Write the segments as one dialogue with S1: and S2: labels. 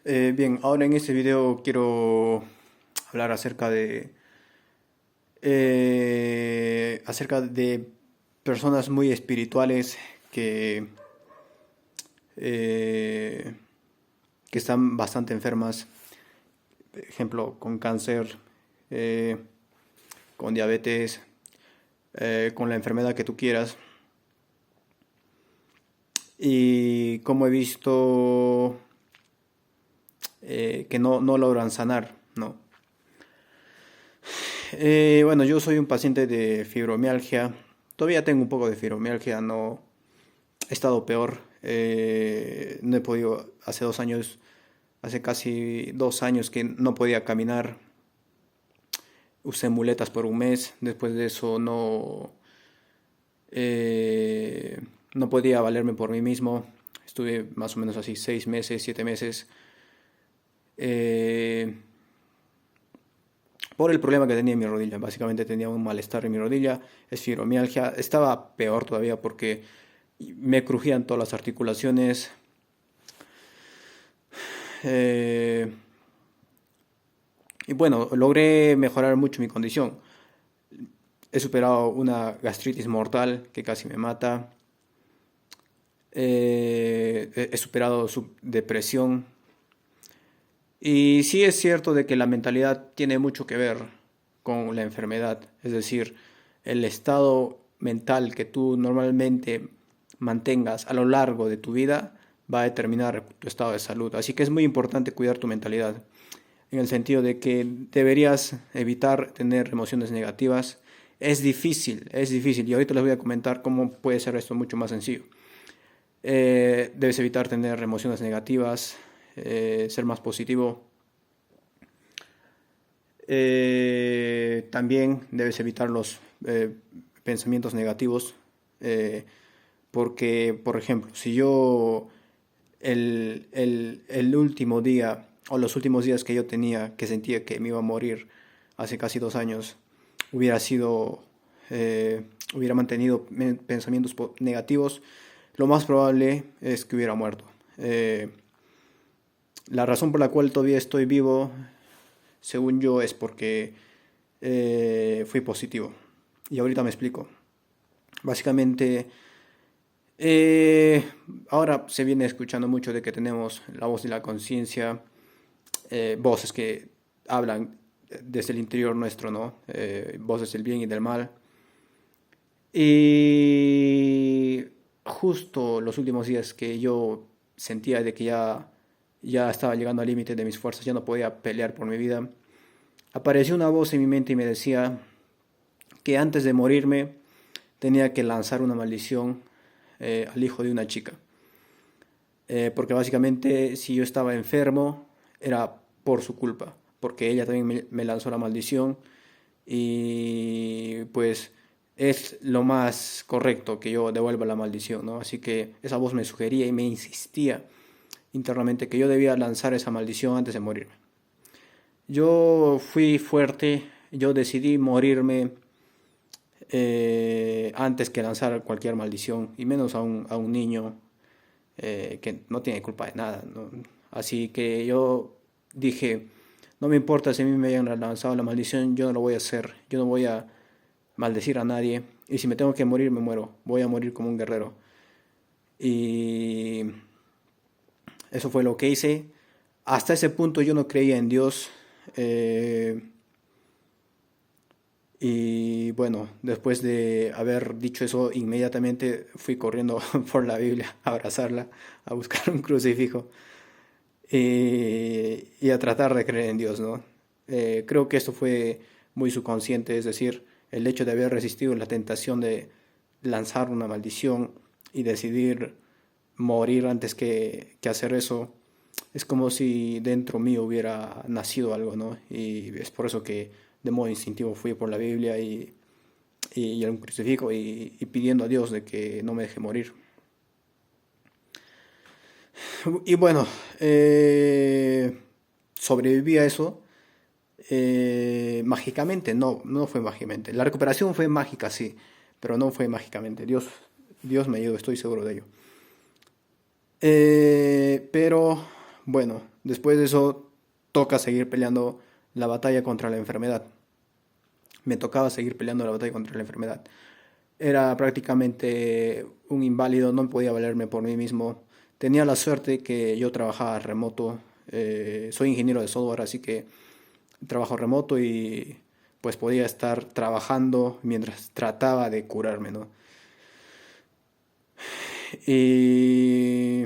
S1: Bien, ahora en este video quiero hablar acerca de personas muy espirituales que, eh, que están bastante enfermas, por ejemplo, con cáncer, eh, con diabetes, con la enfermedad que tú quieras. Y como he visto que no logran sanar, ¿no? Bueno, yo soy un paciente de fibromialgia. Todavía tengo un poco de fibromialgia, no he estado peor. No he podido, hace casi 2 años que no podía caminar. Usé muletas por un mes. Después de eso no podía valerme por mí mismo. Estuve más o menos así 6 meses, 7 meses. Eh, por el problema que tenía en mi rodilla. Básicamente tenía un malestar en mi rodilla, es fibromialgia. Estaba peor todavía porque me crujían todas las articulaciones. eh, y bueno, logré mejorar mucho mi condición. He superado una gastritis mortal que casi me mata. He superado su depresión. Y sí es cierto de que la mentalidad tiene mucho que ver con la enfermedad, es decir, el estado mental que tú normalmente mantengas a lo largo de tu vida va a determinar tu estado de salud. Así que es muy importante cuidar tu mentalidad, en el sentido de que deberías evitar tener emociones negativas. Es difícil, y ahorita les voy a comentar cómo puede ser esto mucho más sencillo. Debes evitar tener emociones negativas, ser más positivo. También debes evitar los pensamientos negativos, eh, porque, por ejemplo, si yo el último día o los últimos días que yo tenía, que sentía que me iba a morir hace casi 2 años, hubiera sido, hubiera mantenido pensamientos negativos, lo más probable es que hubiera muerto. Eh, la razón por la cual todavía estoy vivo, según yo, es porque fui positivo. Y ahorita me explico. Básicamente, eh, ahora se viene escuchando mucho de que tenemos la voz de la conciencia, voces que hablan desde el interior nuestro, ¿no? Voces del bien y del mal. Y justo los últimos días que yo sentía de que ya estaba llegando al límite de mis fuerzas, ya no podía pelear por mi vida, apareció una voz en mi mente y me decía que antes de morirme tenía que lanzar una maldición al hijo de una chica. Porque básicamente si yo estaba enfermo era por su culpa, porque ella también me lanzó la maldición y pues es lo más correcto que yo devuelva la maldición, ¿no? Así que esa voz me sugería y me insistía internamente que yo debía lanzar esa maldición antes de morirme. Yo fui fuerte, yo decidí morirme antes que lanzar cualquier maldición, y menos a un niño que no tiene culpa de nada, ¿no? Así que yo dije, no me importa si a mí me hayan lanzado la maldición, yo no lo voy a hacer, yo no voy a maldecir a nadie, y si me tengo que morir, me muero, voy a morir como un guerrero. Y eso fue lo que hice. Hasta ese punto yo no creía en Dios. eh, Y bueno, después de haber dicho eso, inmediatamente fui corriendo por la Biblia a abrazarla, a buscar un crucifijo y a tratar de creer en Dios, ¿no? Creo que esto fue muy subconsciente, es decir, el hecho de haber resistido la tentación de lanzar una maldición y decidir morir antes que hacer eso, es como si dentro mío hubiera nacido algo, ¿no? Y es por eso que de modo instintivo fui por la Biblia y un crucifijo y pidiendo a Dios de que no me deje morir. Y bueno, sobreviví a eso mágicamente, no fue mágicamente. La recuperación fue mágica, sí, pero no fue mágicamente. Dios me ayudó, estoy seguro de ello. Pero Bueno, después de eso toca seguir peleando la batalla contra la enfermedad. Me tocaba seguir peleando la batalla contra la enfermedad. Era prácticamente un inválido, no podía valerme por mí mismo. Tenía la suerte que yo trabajaba remoto. Soy ingeniero de software, así que trabajo remoto y pues podía estar trabajando mientras trataba de curarme, ¿no? Y,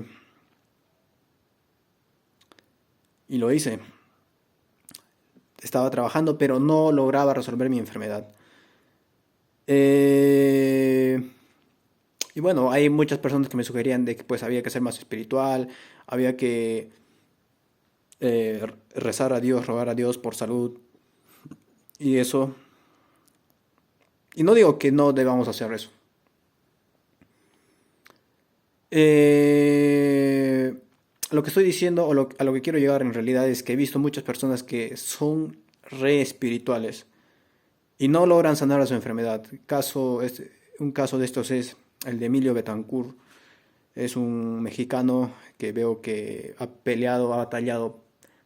S1: y lo hice. Estaba trabajando, pero no lograba resolver mi enfermedad. Eh, y bueno, hay muchas personas que me sugerían de que pues había que ser más espiritual, había que rezar a Dios, rogar a Dios por salud y eso. Y no digo que no debamos hacer eso. Eh, lo que estoy diciendo a lo que quiero llegar en realidad es que he visto muchas personas que son re espirituales y no logran sanar a su enfermedad. Un caso de estos es el de Emilio Betancourt. Es un mexicano que veo que ha peleado, ha batallado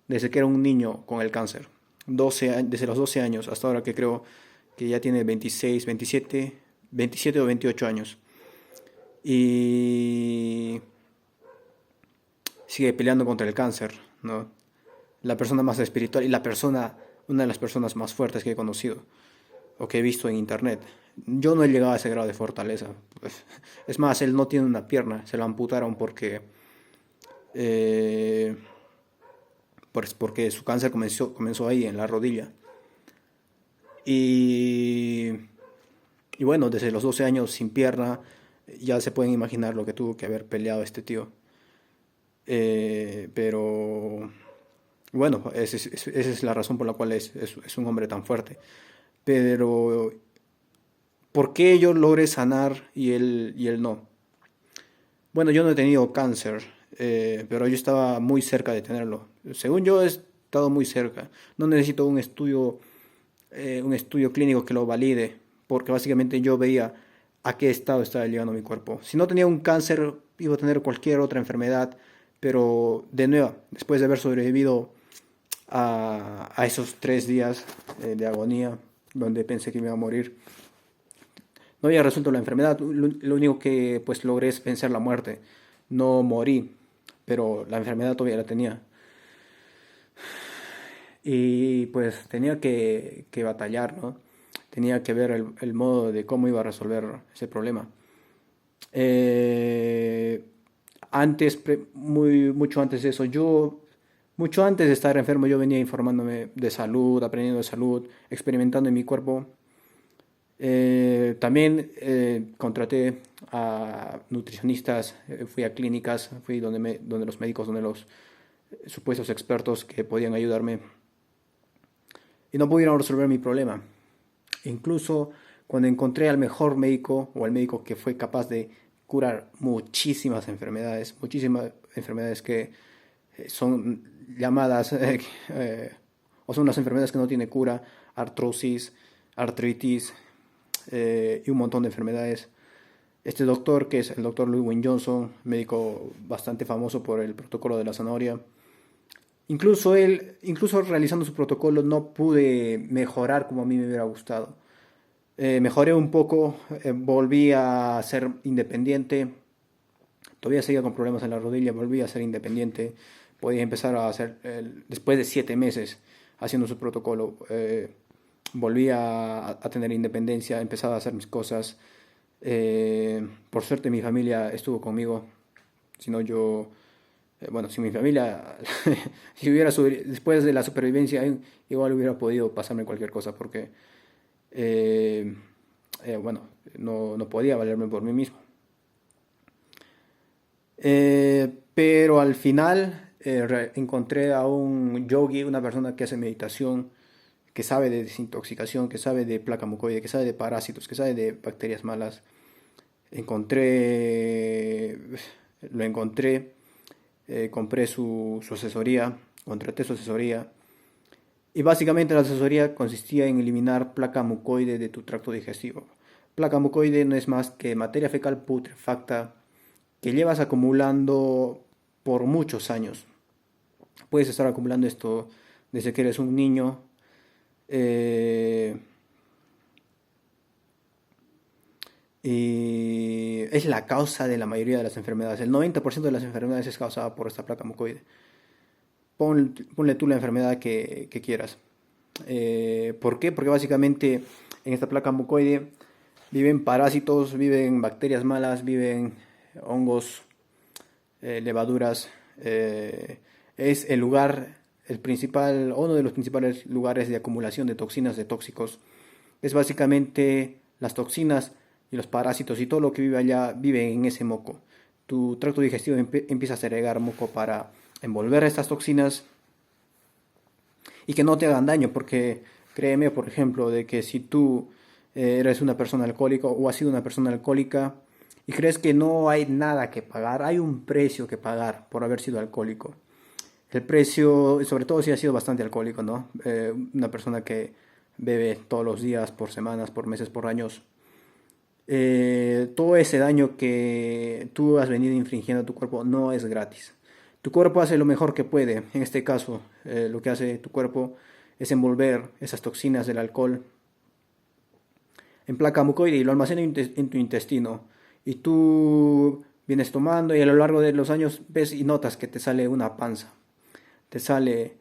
S1: desde que era un niño con el cáncer. Desde los 12 años hasta ahora que creo que ya tiene 26, 27 o 28 años. Y sigue peleando contra el cáncer, ¿no? La persona más espiritual y una de las personas más fuertes que he conocido o que he visto en internet. Yo no he llegado a ese grado de fortaleza. Pues, es más, él no tiene una pierna, se la amputaron eh, porque su cáncer comenzó ahí, en la rodilla. Y, y bueno, desde los 12 años sin pierna, ya se pueden imaginar lo que tuvo que haber peleado este tío. Pero bueno, esa es la razón por la cual es un hombre tan fuerte. Pero, ¿por qué yo logré sanar y él no? Bueno, yo no he tenido cáncer, pero yo estaba muy cerca de tenerlo. Según yo, he estado muy cerca. No necesito un estudio clínico que lo valide, porque básicamente yo veía a qué estado estaba llegando mi cuerpo. Si no tenía un cáncer, iba a tener cualquier otra enfermedad, pero de nuevo, después de haber sobrevivido a esos 3 días de agonía, donde pensé que me iba a morir, no había resuelto la enfermedad. Lo único que pues logré es vencer la muerte. No morí, pero la enfermedad todavía la tenía. Y pues tenía que batallar, ¿no? Tenía que ver el modo de cómo iba a resolver ese problema. Eh, mucho antes de eso, mucho antes de estar enfermo, yo venía informándome de salud, aprendiendo de salud, experimentando en mi cuerpo. También contraté a nutricionistas, fui a clínicas, fui donde los médicos, donde los supuestos expertos que podían ayudarme y no pudieron resolver mi problema. Incluso cuando encontré al mejor médico o al médico que fue capaz de curar muchísimas enfermedades que son llamadas o son las enfermedades que no tienen cura, artrosis, artritis y un montón de enfermedades. Este doctor, que es el doctor Ludwig Johnson, médico bastante famoso por el protocolo de la zanahoria, incluso realizando su protocolo no pude mejorar como a mí me hubiera gustado. Mejoré un poco, volví a ser independiente, todavía seguía con problemas en la rodilla, volví a ser independiente, podía empezar a hacer, después de 7 meses haciendo su protocolo, volví a tener independencia, empezaba a hacer mis cosas. Por suerte mi familia estuvo conmigo, si no yo, bueno, si mi familia, si hubiera después de la supervivencia, igual hubiera podido pasarme cualquier cosa, porque, eh, bueno, no podía valerme por mí mismo. Pero al final encontré a un yogi, una persona que hace meditación, que sabe de desintoxicación, que sabe de placa mucoide, que sabe de parásitos, que sabe de bacterias malas. Encontré, lo encontré, compré su asesoría, contraté su asesoría. Y básicamente la asesoría consistía en eliminar placa mucoide de tu tracto digestivo. Placa mucoide no es más que materia fecal putrefacta que llevas acumulando por muchos años. Puedes estar acumulando esto desde que eres un niño. eh, y es la causa de la mayoría de las enfermedades. El 90% de las enfermedades es causada por esta placa mucoide. Ponle tú la enfermedad que quieras. ¿Por qué? Porque básicamente en esta placa mucoide viven parásitos, viven bacterias malas, viven hongos, levaduras. Es el lugar, el principal, uno de los principales lugares de acumulación de toxinas, de tóxicos. Es básicamente las toxinas y los parásitos y todo lo que vive allá vive en ese moco. Tu tracto digestivo empieza a segregar moco para envolver estas toxinas y que no te hagan daño, porque créeme, por ejemplo, de que si tú eres una persona alcohólica o has sido una persona alcohólica y crees que no hay nada que pagar, hay un precio que pagar por haber sido alcohólico. El precio, sobre todo si has sido bastante alcohólico, ¿no? Una persona que bebe todos los días, por semanas, por meses, por años. Todo ese daño que tú has venido infringiendo a tu cuerpo no es gratis. Tu cuerpo hace lo mejor que puede. En este caso, lo que hace tu cuerpo es envolver esas toxinas del alcohol en placa mucoide y lo almacena en tu intestino. Y tú vienes tomando y a lo largo de los años ves y notas que te sale una panza. Te sale,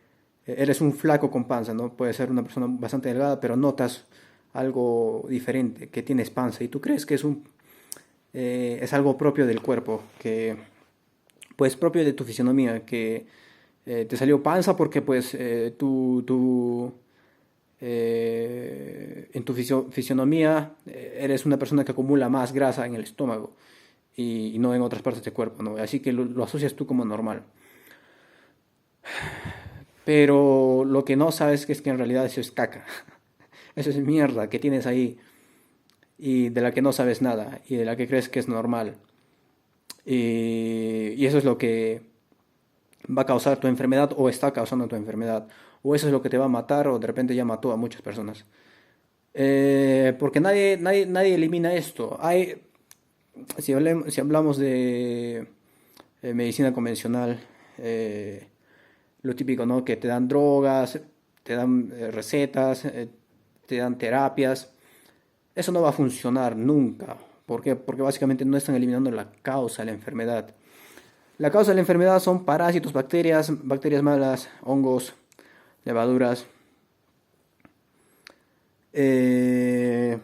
S1: eres un flaco con panza, ¿no? Puede ser una persona bastante delgada, pero notas algo diferente, que tienes panza y tú crees que es algo propio del cuerpo, que pues propio de tu fisionomía, que te salió panza porque pues en tu fisionomía eres una persona que acumula más grasa en el estómago y no en otras partes del cuerpo, ¿no? Así que lo asocias tú como normal. Pero lo que no sabes es que en realidad eso es caca. Eso es mierda que tienes ahí y de la que no sabes nada y de la que crees que es normal. Y eso es lo que va a causar tu enfermedad o está causando tu enfermedad. O eso es lo que te va a matar o de repente ya mató a muchas personas. Porque nadie elimina esto. Si hablamos de medicina convencional, lo típico, ¿no? Que te dan drogas, te dan recetas, te dan terapias. Eso no va a funcionar nunca. ¿Por qué? Porque básicamente no están eliminando la causa de la enfermedad. La causa de la enfermedad son parásitos, bacterias malas, hongos, levaduras. Eh,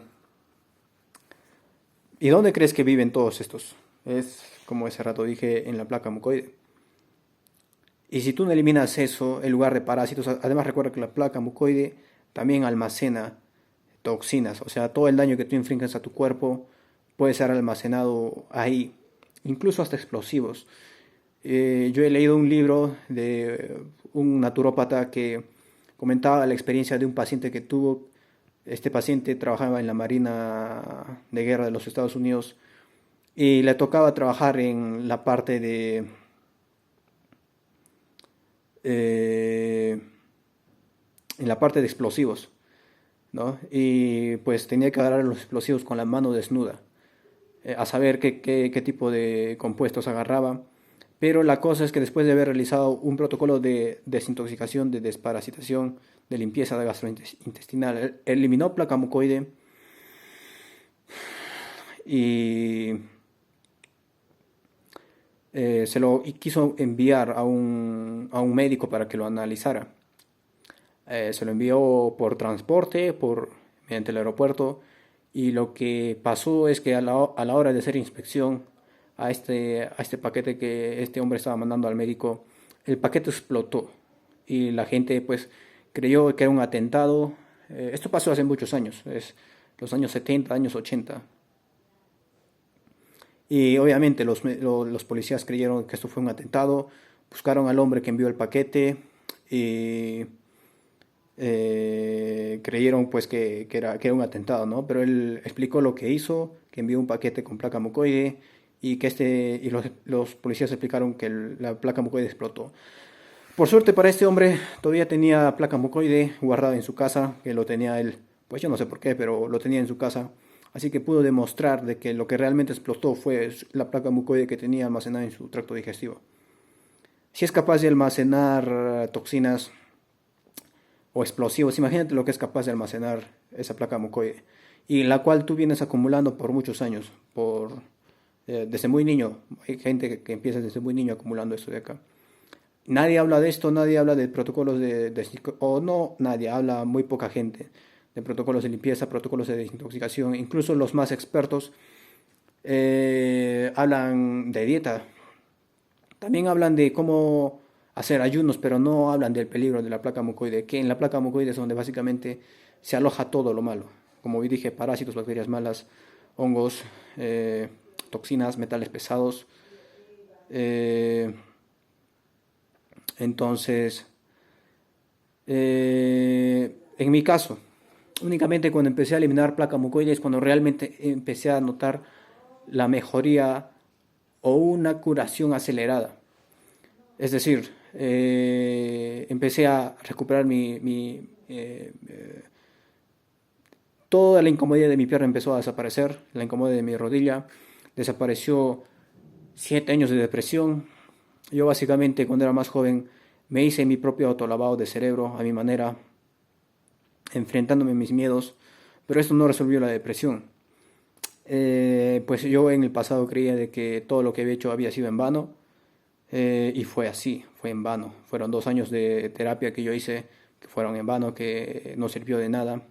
S1: ¿Y dónde crees que viven todos estos? Es, como ese rato dije, en la placa mucoide. Y si tú no eliminas eso, en lugar de parásitos, además recuerda que la placa mucoide también almacena toxinas, o sea, todo el daño que tú infringes a tu cuerpo puede ser almacenado ahí, incluso hasta explosivos. Yo he leído un libro de un naturópata que comentaba la experiencia de un paciente que tuvo. Este paciente trabajaba en la Marina de Guerra de los Estados Unidos y le tocaba trabajar eh, en la parte de explosivos, ¿no? Y pues tenía que agarrar los explosivos con la mano desnuda, a saber qué tipo de compuestos agarraba. Pero la cosa es que después de haber realizado un protocolo de desintoxicación, de desparasitación, de limpieza de gastrointestinal, eliminó placa mucoide y se lo quiso enviar a un médico para que lo analizara. Se lo envió por transporte, mediante el aeropuerto, y lo que pasó es que a la hora de hacer inspección a este paquete que este hombre estaba mandando al médico, el paquete explotó y la gente pues creyó que era un atentado. Esto pasó hace muchos años, es los años 70, años 80. Y obviamente los policías creyeron que esto fue un atentado, buscaron al hombre que envió el paquete y creyeron pues que era un atentado, ¿no? Pero él explicó lo que hizo, que envió un paquete con placa mucoide y que los policías explicaron que la placa mucoide explotó. Por suerte para este hombre todavía tenía placa mucoide guardada en su casa, que lo tenía él, pues yo no sé por qué, pero lo tenía en su casa. Así que pudo demostrar de que lo que realmente explotó fue la placa mucoide que tenía almacenada en su tracto digestivo. Si es capaz de almacenar toxinas o explosivos, imagínate lo que es capaz de almacenar esa placa mucoide, y la cual tú vienes acumulando por muchos años, desde muy niño. Hay gente que empieza desde muy niño acumulando esto de acá. Nadie habla de esto, nadie habla de protocolos o no, nadie, habla muy poca gente de protocolos de limpieza, protocolos de desintoxicación. Incluso los más expertos hablan de dieta, también hablan de cómo hacer ayunos, pero no hablan del peligro de la placa mucoide, que en la placa mucoide es donde básicamente se aloja todo lo malo. Como dije, parásitos, bacterias malas, hongos, toxinas, metales pesados. Eh, entonces, en mi caso, únicamente cuando empecé a eliminar placa mucoide es cuando realmente empecé a notar la mejoría o una curación acelerada. Es decir, empecé a recuperar toda la incomodidad de mi pierna empezó a desaparecer, la incomodidad de mi rodilla, desapareció 7 años de depresión. Yo básicamente cuando era más joven me hice mi propio autolavado de cerebro a mi manera, enfrentándome a mis miedos, pero esto no resolvió la depresión. Pues yo en el pasado creía de que todo lo que había hecho había sido en vano, y fue así, fue en vano. Fueron 2 años de terapia que yo hice que fueron en vano, que no sirvió de nada.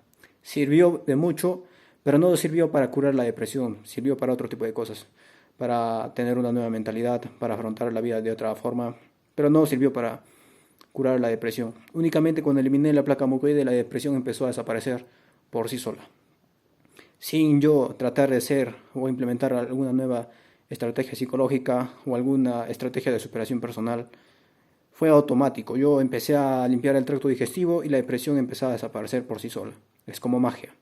S1: Sirvió de mucho, pero no sirvió para curar la depresión, sirvió para otro tipo de cosas, para tener una nueva mentalidad, para afrontar la vida de otra forma, pero no sirvió para curar la depresión. Únicamente cuando eliminé la placa mucoide, la depresión empezó a desaparecer por sí sola, sin yo tratar de ser o implementar alguna nueva estrategia psicológica o alguna estrategia de superación personal. Fue automático. Yo empecé a limpiar el tracto digestivo y la depresión empezó a desaparecer por sí sola. Es como magia.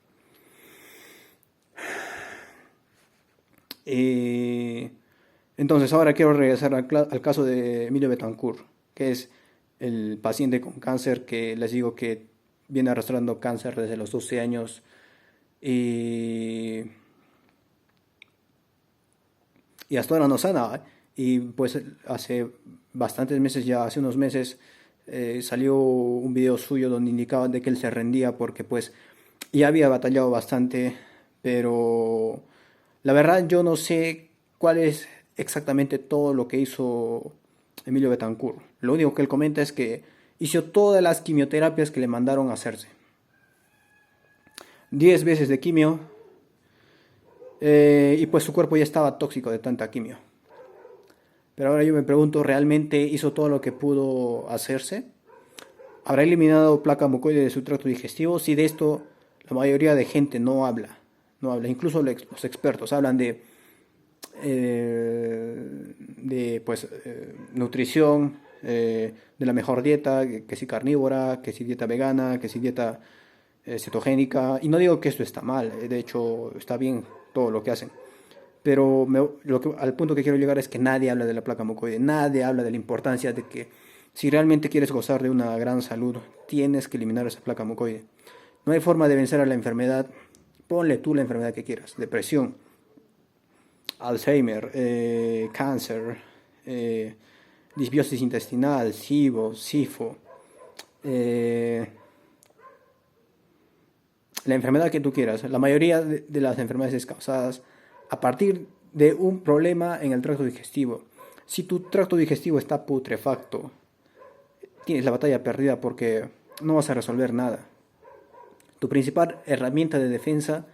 S1: Entonces ahora quiero regresar al caso de Emilio Betancourt, que es el paciente con cáncer que les digo que viene arrastrando cáncer desde los 12 años y, y hasta ahora no sana. Y pues hace bastantes meses, ya hace unos meses, salió un video suyo donde indicaba de que él se rendía porque pues ya había batallado bastante, pero la verdad yo no sé cuál es exactamente todo lo que hizo Emilio Betancourt. Lo único que él comenta es que hizo todas las quimioterapias que le mandaron a hacerse. 10 veces de quimio, y pues su cuerpo ya estaba tóxico de tanta quimio. Pero ahora yo me pregunto, ¿realmente hizo todo lo que pudo hacerse? ¿Habrá eliminado placa mucoide de su tracto digestivo? Si de esto la mayoría de gente no habla. No habla. Incluso los expertos hablan de nutrición, de la mejor dieta, que si carnívora, que si dieta vegana, que si dieta cetogénica. Y no digo que esto está mal, de hecho está bien todo lo que hacen. Pero al punto que quiero llegar es que nadie habla de la placa mucoide, nadie habla de la importancia de que si realmente quieres gozar de una gran salud, tienes que eliminar esa placa mucoide. No hay forma de vencer a la enfermedad. Ponle tú la enfermedad que quieras: depresión, Alzheimer, cáncer, disbiosis intestinal, SIBO, SIFO, la enfermedad que tú quieras. La mayoría de las enfermedades causadas a partir de un problema en el tracto digestivo. Si tu tracto digestivo está putrefacto, tienes la batalla perdida porque no vas a resolver nada. Tu principal herramienta de defensa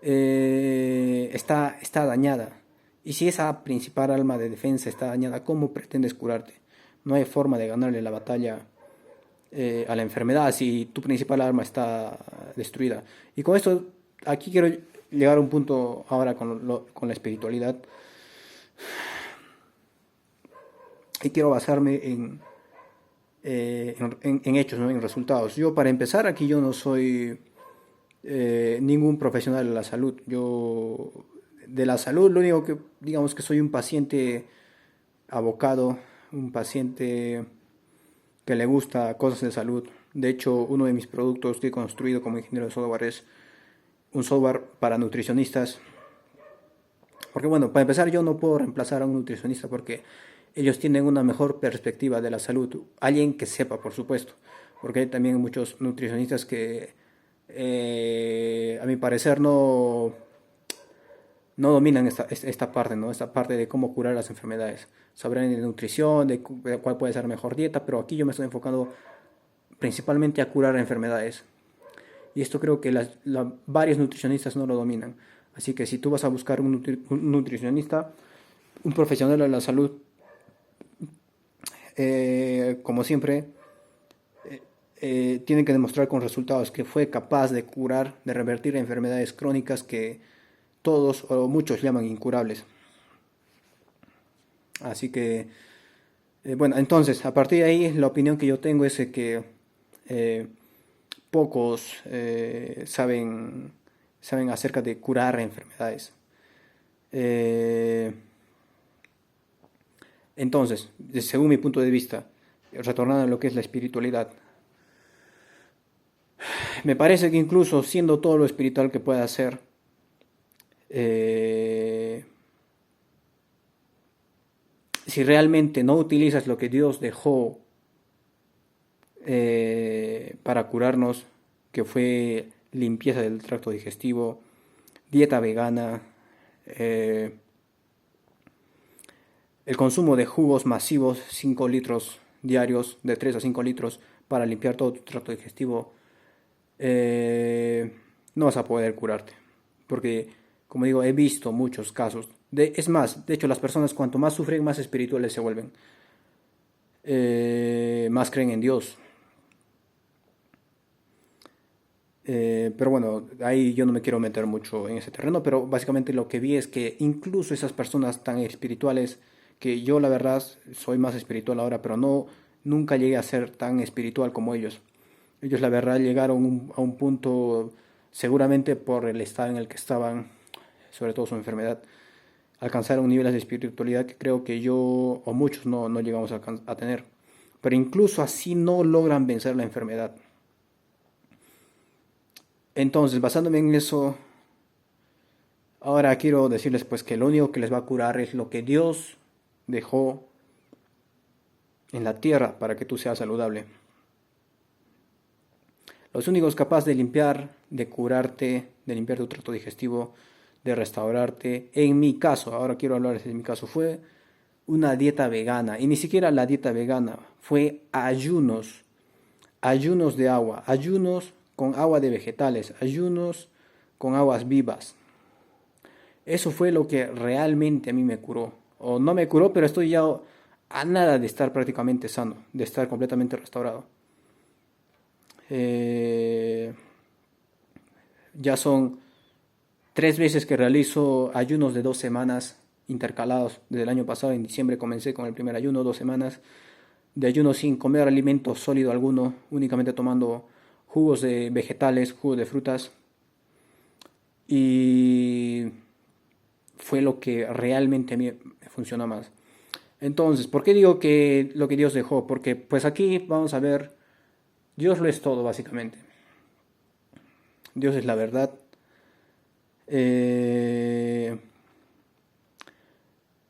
S1: está dañada. Y si esa principal arma de defensa está dañada, ¿cómo pretendes curarte? No hay forma de ganarle la batalla a la enfermedad si tu principal arma está destruida. Y con esto, aquí quiero llegar a un punto ahora con la espiritualidad. Y quiero basarme en hechos, ¿no? En resultados. Yo, para empezar, aquí yo no soy ningún profesional de la salud. Yo, de la salud, lo único que, digamos que soy un paciente abocado, un paciente que le gusta cosas de salud. De hecho, uno de mis productos que he construido como ingeniero de software es un software para nutricionistas. Porque bueno, para empezar yo no puedo reemplazar a un nutricionista porque ellos tienen una mejor perspectiva de la salud. Alguien que sepa, por supuesto, porque hay también muchos nutricionistas que, a mi parecer, no dominan esta parte, ¿no? Esta parte de cómo curar las enfermedades. Sabrán de nutrición, de cuál puede ser la mejor dieta, pero aquí yo me estoy enfocando principalmente a curar enfermedades. Y esto creo que varios nutricionistas no lo dominan. Así que si tú vas a buscar un nutricionista, un profesional de la salud, como siempre, tiene que demostrar con resultados que fue capaz de curar, de revertir enfermedades crónicas que todos o muchos llaman incurables. Así que, bueno, entonces, a partir de ahí, la opinión que yo tengo es que eh, pocos saben acerca de curar enfermedades. Eh, entonces, según mi punto de vista, retornando a lo que es la espiritualidad, me parece que incluso siendo todo lo espiritual que pueda ser, eh, si realmente no utilizas lo que Dios dejó para curarnos, que fue limpieza del tracto digestivo, dieta vegana, el consumo de jugos masivos, 5 litros diarios, de 3 a 5 litros, para limpiar todo tu tracto digestivo, no vas a poder curarte. Porque, como digo, he visto muchos casos. Es más, de hecho, las personas cuanto más sufren, más espirituales se vuelven. Más creen en Dios. Pero bueno, ahí yo no me quiero meter mucho en ese terreno, pero básicamente lo que vi es que incluso esas personas tan espirituales, que yo la verdad soy más espiritual ahora, pero nunca llegué a ser tan espiritual como ellos. Ellos la verdad llegaron a un punto, seguramente por el estado en el que estaban, sobre todo su enfermedad, alcanzaron niveles de espiritualidad que creo que yo o muchos no llegamos a tener. Pero incluso así no logran vencer la enfermedad. Entonces, basándome en eso, ahora quiero decirles pues que lo único que les va a curar es lo que Dios dejó en la tierra para que tú seas saludable. Los únicos capaces de limpiar, de curarte, de limpiar tu tracto digestivo, de restaurarte, en mi caso, ahora quiero hablar de mi caso, fue una dieta vegana. Y ni siquiera la dieta vegana, fue ayunos, ayunos de agua, ayunos con agua de vegetales, ayunos con aguas vivas. Eso fue lo que realmente a mí me curó. O no me curó, pero estoy ya a nada de estar prácticamente sano, de estar completamente restaurado. Eh, ya son 3 veces que realizo ayunos de 2 semanas intercalados. Desde el año pasado, en diciembre, comencé con el primer ayuno, 2 semanas de ayuno sin comer alimento sólido alguno, únicamente tomando jugos de vegetales, jugos de frutas. Y fue lo que realmente a mí me funcionó más. Entonces, ¿por qué digo que lo que Dios dejó? Porque pues aquí vamos a ver, Dios lo es todo básicamente. Dios es la verdad. Eh,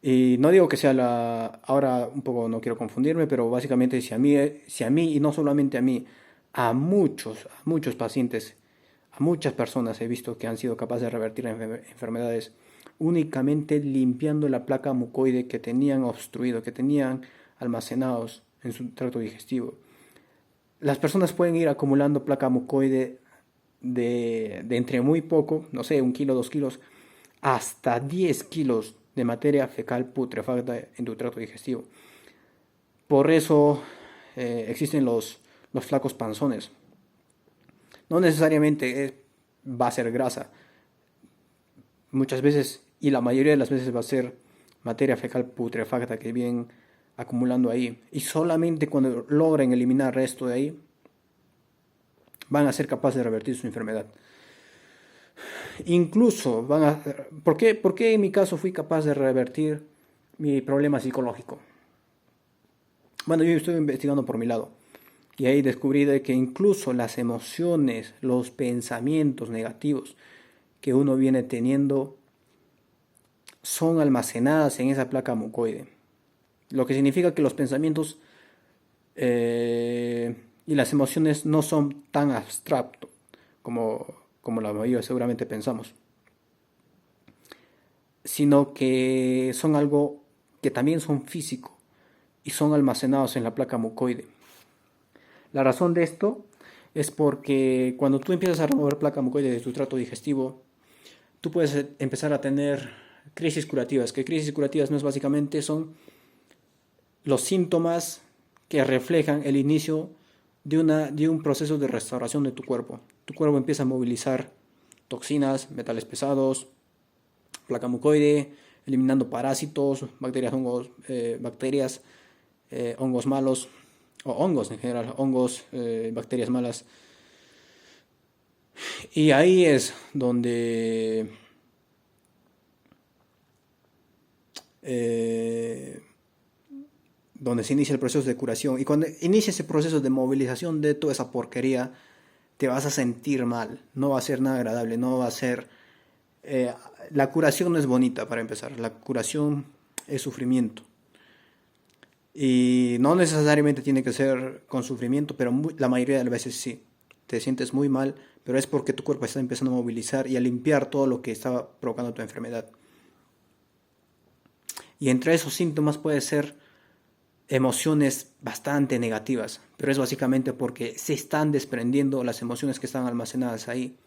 S1: y no digo que sea ahora un poco no quiero confundirme, pero básicamente si a mí y no solamente a mí, a muchos pacientes, a muchas personas he visto que han sido capaces de revertir enfermedades únicamente limpiando la placa mucoide que tenían obstruido, que tenían almacenados en su tracto digestivo. Las personas pueden ir acumulando placa mucoide de entre muy poco, no sé, 1 kilo, 2 kilos, hasta 10 kilos de materia fecal putrefacta en tu tracto digestivo. Por eso existen los flacos panzones. No necesariamente va a ser grasa. Muchas veces, y la mayoría de las veces, va a ser materia fecal putrefacta que vienen acumulando ahí. Y solamente cuando logren eliminar esto de ahí, van a ser capaces de revertir su enfermedad. Incluso ¿por qué en mi caso fui capaz de revertir mi problema psicológico? Bueno, yo estoy investigando por mi lado. Y ahí descubrí de que incluso las emociones, los pensamientos negativos que uno viene teniendo son almacenadas en esa placa mucoide. lo que significa que los pensamientos y las emociones no son tan abstractos como la mayoría seguramente pensamos, sino que son algo que también son físico y son almacenados en la placa mucoide. La razón de esto es porque cuando tú empiezas a remover placa mucoide de tu tracto digestivo, tú puedes empezar a tener crisis curativas, que crisis curativas no es básicamente son los síntomas que reflejan el inicio de un proceso de restauración de tu cuerpo. Tu cuerpo empieza a movilizar toxinas, metales pesados, placa mucoide, eliminando parásitos, hongos malos, o hongos en general, bacterias malas. Y ahí es donde se inicia el proceso de curación. Y cuando inicia ese proceso de movilización de toda esa porquería, te vas a sentir mal, no va a ser nada agradable, no va a ser... la curación no es bonita para empezar, la curación es sufrimiento. Y no necesariamente tiene que ser con sufrimiento, pero la mayoría de las veces sí. Te sientes muy mal, pero es porque tu cuerpo está empezando a movilizar y a limpiar todo lo que estaba provocando tu enfermedad. Y entre esos síntomas puede ser emociones bastante negativas, pero es básicamente porque se están desprendiendo las emociones que están almacenadas ahí.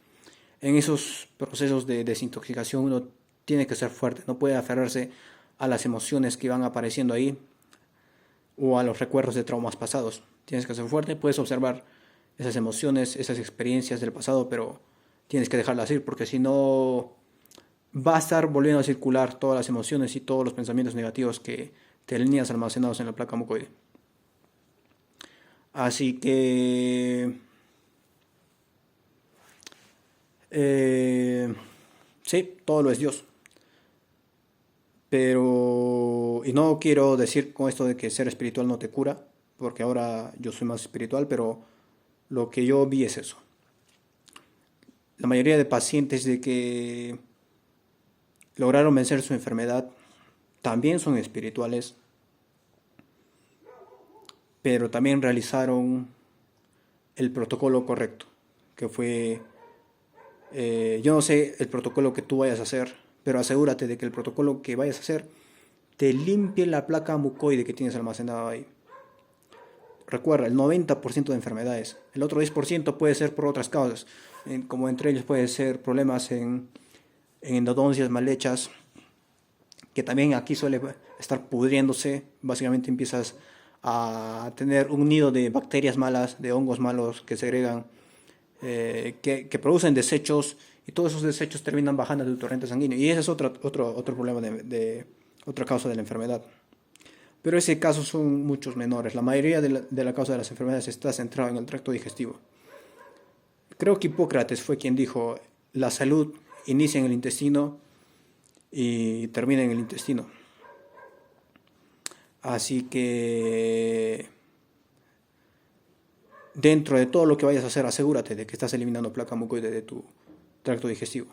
S1: En esos procesos de desintoxicación uno tiene que ser fuerte, no puede aferrarse a las emociones que van apareciendo ahí o a los recuerdos de traumas pasados. Tienes que ser fuerte, puedes observar esas emociones, esas experiencias del pasado, pero tienes que dejarlas ir porque si no va a estar volviendo a circular todas las emociones y todos los pensamientos negativos que tenías almacenados en la placa mucoide. Así que sí, todo lo es Dios. Pero, y no quiero decir con esto de que ser espiritual no te cura, porque ahora yo soy más espiritual, pero lo que yo vi es eso. La mayoría de pacientes de que lograron vencer su enfermedad también son espirituales, pero también realizaron el protocolo correcto, que fue, yo no sé el protocolo que tú vayas a hacer, pero asegúrate de que el protocolo que vayas a hacer te limpie la placa mucoide que tienes almacenada ahí. Recuerda, el 90% de enfermedades, el otro 10% puede ser por otras causas, como entre ellos puede ser problemas en endodoncias mal hechas, que también aquí suele estar pudriéndose. Básicamente empiezas a tener un nido de bacterias malas, de hongos malos que segregan, que producen desechos, y todos esos desechos terminan bajando de tu torrente sanguíneo. Y ese es otro problema otra causa de la enfermedad. Pero ese caso son muchos menores. La mayoría de la causa de las enfermedades está centrada en el tracto digestivo. Creo que Hipócrates fue quien dijo, la salud inicia en el intestino y termina en el intestino. Así que dentro de todo lo que vayas a hacer, asegúrate de que estás eliminando placa mucoide de tu tracto digestivo.